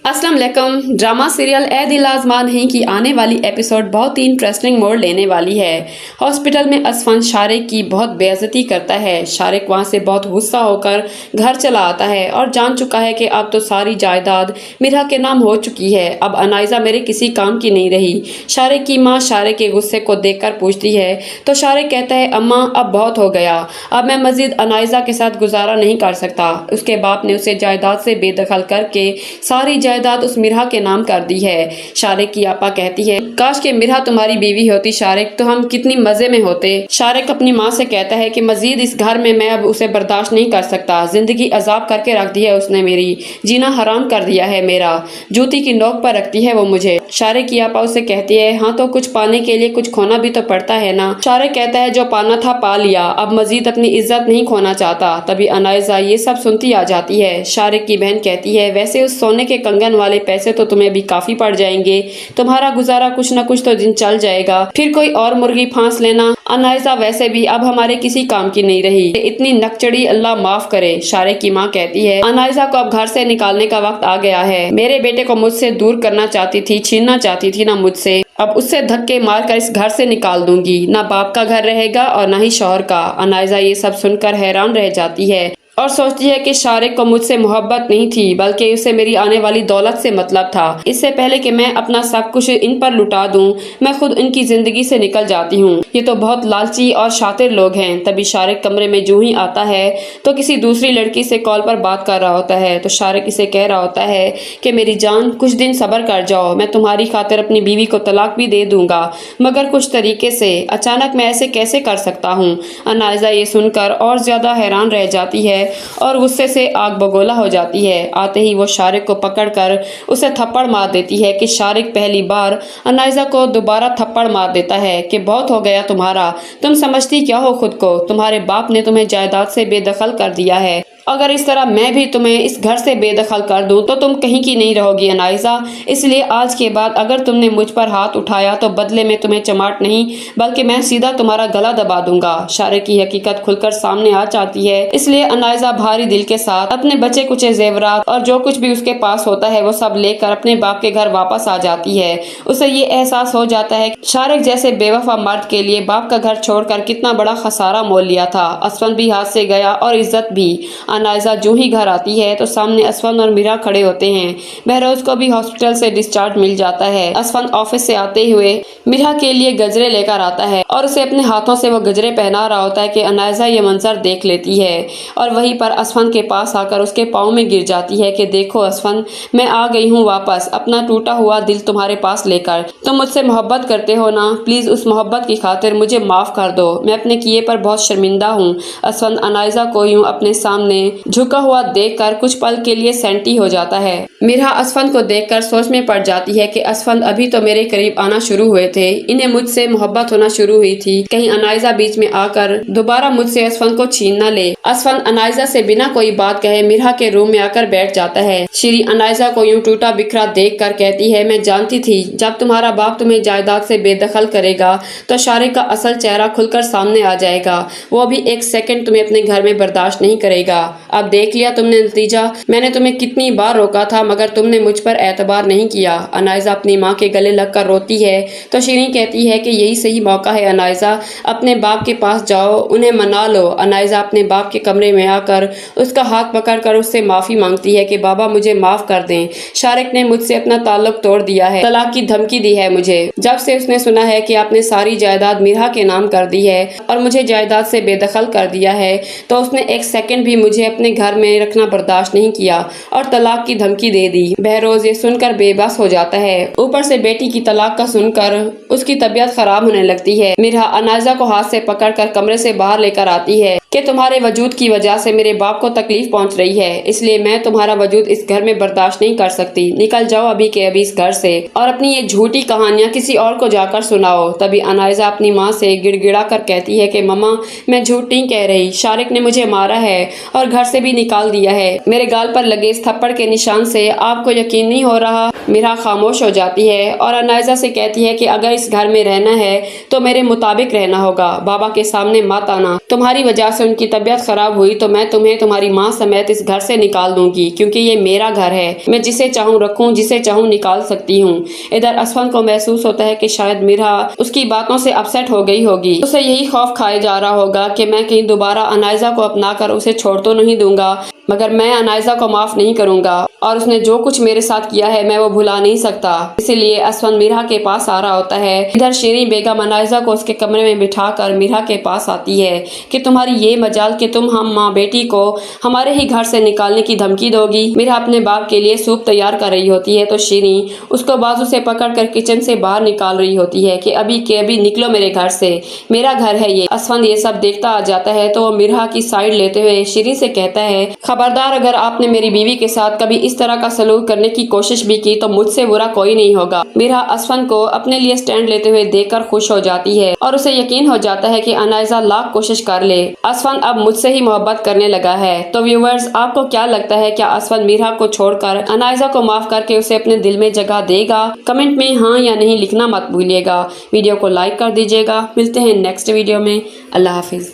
अस्सलाम वालेकुम। Drama serial ए दिल आज़मा नहीं की आने वाली एपिसोड बहुत ही इंटरेस्टिंग मोड़ लेने वाली है। हॉस्पिटल में असफन शारिक की बहुत बेइज्जती करता है। शारिक वहाँ से बहुत गुस्सा होकर घर चला आता है और जान चुका है कि अब तो सारी जायदाद मिरा के नाम हो चुकी है। अब अनाइजा मेरे किसी काम की नहीं रही। शारिक की माँ शारिक के गुस्से को देखकर पूछती है तो शारिक कहता है, अम्मा अब बहुत हो गया, अब मैं मजीद अनाइजा के साथ गुजारा नहीं कर सकता। उसके बाप ने उसे जायदाद से बेदखल करके सारी जायदाद उस मिरा के नाम कर दी है। शारिक की आपा कहती है, काश के मिरा तुम्हारी बीवी होती शारिक, तो हम कितनी मजे में होते। शारिक अपनी माँ से कहता है कि मजीद इस घर में मैं अब उसे बर्दाश्त नहीं कर सकता। जिंदगी अजाब करके रख दी है उसने, मेरी जीना हराम कर दिया है, मेरा जूती की नोक पर रखती है वो मुझे। शारिक की आपा उसे कहती है, हाँ तो कुछ पाने के लिए कुछ खोना भी तो पड़ता है ना। शारिक कहता है, जो पाना था पा लिया, अब मजीद अपनी इज्जत नहीं खोना चाहता। तभी अनाइजा ये सब सुनती आ जाती है। शारिक की बहन कहती है, वैसे उस सोने के कंगन वाले पैसे तो तुम्हें भी काफी पड़ जाएंगे, तुम्हारा गुजारा कुछ न कुछ तो दिन चल जाएगा, फिर कोई और मुर्गी फांस लेना। अनाइजा वैसे भी अब हमारे किसी काम की नहीं रही, इतनी नकचड़ी अल्लाह माफ करे। शारिक की माँ कहती है, अनाइजा को अब घर से निकालने का वक्त आ गया है। मेरे बेटे को मुझसे दूर करना चाहती थी, छीनना चाहती थी ना मुझसे, अब उससे धक्के मारकर इस घर से निकाल दूंगी। ना बाप का घर रहेगा और ना ही शौहर का। अनाइजा ये सब सुनकर हैरान रह जाती है और सोचती है कि शारिक को मुझसे मोहब्बत नहीं थी, बल्कि उसे मेरी आने वाली दौलत से मतलब था। इससे पहले कि मैं अपना सब कुछ इन पर लुटा दूं, मैं खुद इनकी जिंदगी से निकल जाती हूँ। ये तो बहुत लालची और शातिर लोग हैं। तभी शारिक कमरे में जो ही आता है तो किसी दूसरी लड़की से कॉल पर बात कर रहा होता है। तो शारिक इसे कह रहा होता है कि मेरी जान, कुछ दिन सब्र कर जाओ, मैं तुम्हारी खातिर अपनी बीवी को तलाक भी दे दूंगा, मगर कुछ तरीके से। अचानक मैं ऐसे कैसे कर सकता हूँ। अनाइजा ये सुनकर और ज्यादा हैरान रह जाती है और गुस्से से आग बगोला हो जाती है। आते ही वो शारिक को पकड़कर उसे थप्पड़ मार देती है कि शारिक पहली बार अनाइजा को दोबारा थप्पड़ मार देता है कि बहुत हो गया तुम्हारा, तुम समझती क्या हो खुद को, तुम्हारे बाप ने तुम्हें जायदाद से बेदखल कर दिया है, अगर इस तरह मैं भी तुम्हें इस घर से बेदखल कर दूं तो तुम कहीं की नहीं रहोगी अनाइजा। इसलिए आज के बाद अगर तुमने मुझ पर हाथ उठाया तो बदले में तुम्हें चमाट नहीं, बल्कि मैं सीधा तुम्हारा गला दबा दूंगा। शारिक की हकीकत खुलकर सामने आ जाती है। इसलिए अनाइजा भारी दिल के साथ अपने बचे कुचे जेवरात और जो कुछ भी उसके पास होता है वो सब लेकर अपने बाप के घर वापस आ जाती है। उसे ये एहसास हो जाता है शारिक जैसे बेवफा मर्द के लिए बाप का घर छोड़कर कितना बड़ा खसारा मोल लिया था। असफन भी हाथ से गया और इज्जत भी। अनाइजा जो ही घर आती है तो सामने असफन और मीरा खड़े होते हैं। बहरोज को भी हॉस्पिटल से डिस्चार्ज मिल जाता है। असफन ऑफिस से आते हुए मीरा के लिए गजरे लेकर आता है और उसे अपने हाथों से वो गजरे पहना रहा होता है कि अनाइजा ये मंजर देख लेती है और वहीं पर असफन के पास आकर उसके पाँव में गिर जाती है कि देखो असफन, मैं आ गई हूँ वापस, अपना टूटा हुआ दिल तुम्हारे पास लेकर। तुम मुझसे मोहब्बत करते हो ना, प्लीज उस मोहब्बत की खातिर मुझे माफ कर दो, मैं अपने किए पर बहुत शर्मिंदा हूँ। असफन अनाइजा को यूं अपने सामने झुका हुआ देखकर कुछ पल के लिए सेंटी हो जाता है। मीरा असफन को देखकर सोच में पड़ जाती है कि असफन अभी तो मेरे करीब आना शुरू हुए थे, इन्हें मुझसे मोहब्बत होना शुरू हुई थी, कहीं अनाइजा बीच में आकर दोबारा मुझसे असफन को छीन न ले। असफन अनाइजा से बिना कोई बात कहे मीरा के रूम में आकर बैठ जाता है। श्री अनाइजा को यूं टूटा बिखरा देख कर कहती है, मैं जानती थी जब तुम्हारा बाप तुम्हें जायदाद से बेदखल करेगा तो शारिक का असल चेहरा खुलकर सामने आ जाएगा, वो भी एक सेकंड तुम्हें अपने घर में बर्दाश्त नहीं करेगा। अब देख लिया तुमने नतीजा, मैंने तुम्हें कितनी बार रोका था मगर तुमने मुझ पर एतबार नहीं किया। अनाइजा अपनी माँ के गले लगकर रोती है तो शीरीन कहती है कि यही सही मौका है अनाइजा, अपने बाप के पास जाओ, उन्हें मना लो। अनाइजा अपने बाप के कमरे में आकर उसका हाथ पकड़कर उससे माफी मांगती है कि बाबा मुझे माफ कर दें, शारिक ने मुझसे अपना ताल्लुक तोड़ दिया है, तलाक की धमकी दी है मुझे। जब से उसने सुना है कि आपने सारी जायदाद मीरा के नाम कर दी है और मुझे जायदाद से बेदखल कर दिया है तो उसने एक सेकंड भी मुझे अपने घर में रखना बर्दाश्त नहीं किया और तलाक की धमकी दे दी। बहरोज ये सुनकर बेबस हो जाता है। ऊपर से बेटी की तलाक का सुनकर उसकी तबीयत खराब होने लगती है। मीरा अनाइजा को हाथ से पकड़कर कमरे से बाहर लेकर आती है कि तुम्हारे वजूद की वजह से मेरे बाप को तकलीफ पहुंच रही है, इसलिए मैं तुम्हारा वजूद इस घर में बर्दाश्त नहीं कर सकती, निकल जाओ अभी के अभी इस घर से और अपनी ये झूठी कहानियां किसी और को जाकर सुनाओ। तभी अनाइजा अपनी माँ से गिड़गिड़ा कर कहती है कि मम्मा, मैं झूठ नहीं कह रही, शारिक ने मुझे मारा है और घर से भी निकाल दिया है। मेरे गाल पर लगे इस थप्पड़ के निशान से आपको यकीन नहीं हो रहा, میرا خاموش ہو جاتی ہے اور انائزہ سے کہتی ہے کہ اگر اس گھر میں رہنا ہے تو میرے مطابق رہنا ہوگا، بابا کے سامنے مت آنا، تمہاری وجہ سے ان کی طبیعت خراب ہوئی تو میں تمہیں تمہاری ماں سمیت اس گھر سے نکال دوں گی، کیونکہ یہ میرا گھر ہے، میں جسے چاہوں رکھوں، جسے چاہوں نکال سکتی ہوں۔ ادھر اسفند کو محسوس ہوتا ہے کہ شاید میرا اس کی باتوں سے اپسیٹ ہو گئی ہوگی، اسے یہی خوف کھائے جا رہا ہوگا کہ میں کہیں دوبارہ انائزہ کو اپنا کر اسے چھوڑ تو نہیں دوں گا، مگر میں انائزہ کو معاف نہیں کروں گا اور اس نے جو کچھ میرے ساتھ کیا ہے میں وہ بھلا نہیں سکتا، اسی لیے اسفند میرا کے پاس آ رہا ہوتا ہے۔ ادھر شیریں بیگم انائزہ کو اس کے کمرے میں بٹھا کر میرا کے پاس آتی ہے کہ تمہاری یہ مجال کہ تم ہم ماں بیٹی کو ہمارے ہی گھر سے نکالنے کی دھمکی دو گی۔ میرا اپنے باپ کے لیے سوپ تیار کر رہی ہوتی ہے تو شیریں اس کو بازو سے پکڑ کر کچن سے باہر نکال رہی ہوتی ہے کہ ابھی نکلو میرے گھر سے، میرا گھر ہے یہ۔ اسفند یہ سب دیکھتا آ جاتا ہے تو وہ میرا کی سائیڈ لیتے ہوئے شیریں سے کہتا ہے، خبردار اگر آپ نے میری بیوی کے ساتھ کبھی اس طرح کا سلوک کرنے کی کوشش بھی کی تو مجھ سے برا کوئی نہیں ہوگا۔ میرا اسفند کو اپنے لیے سٹینڈ لیتے ہوئے دیکھ کر خوش ہو جاتی ہے اور اسے یقین ہو جاتا ہے کہ انائزہ لاکھ کوشش کر لے، اسفند اب مجھ سے ہی محبت کرنے لگا ہے۔ تو ویورز، آپ کو کیا لگتا ہے، کیا اسفند میرا کو چھوڑ کر انائزہ کو معاف کر کے اسے اپنے دل میں جگہ دے گا؟ کمنٹ میں ہاں یا نہیں لکھنا مت بھولیے گا۔ ویڈیو کو لائک کر دیجیے گا۔ ملتے ہیں نیکسٹ ویڈیو میں۔ اللہ حافظ۔